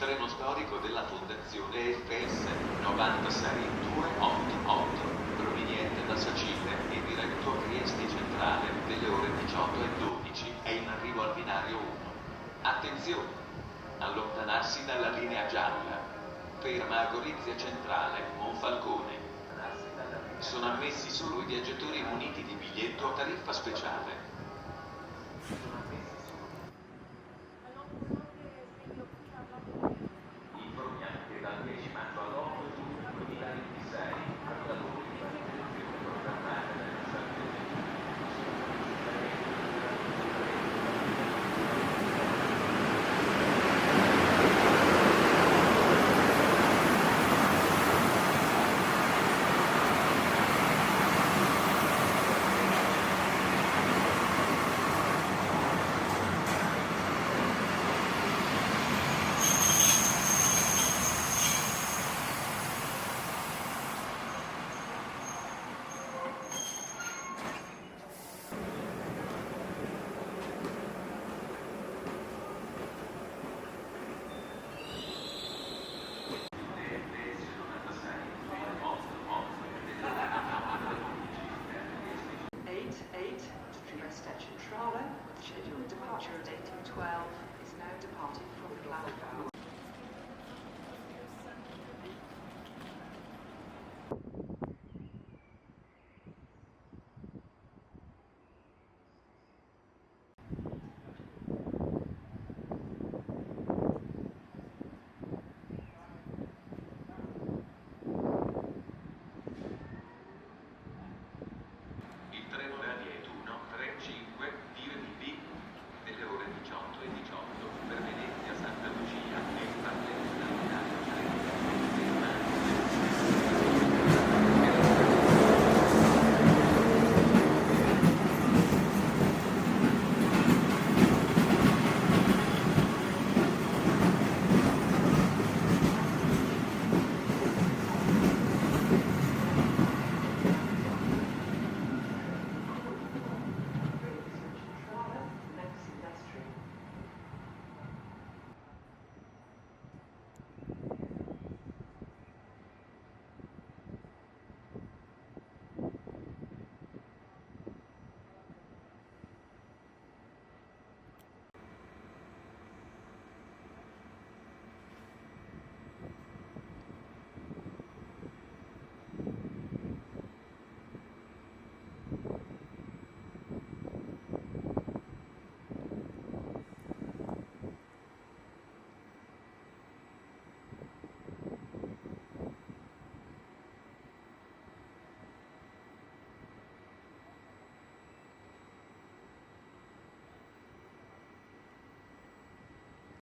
treno storico della Fondazione FS 96288, proveniente da Sacile e diretto a Trieste Centrale delle ore 18:12, è in arrivo al binario 1. Attenzione! Allontanarsi dalla linea gialla. Ferma a Gorizia Centrale, Monfalcone. Sono ammessi solo i viaggiatori muniti di biglietto a tariffa speciale.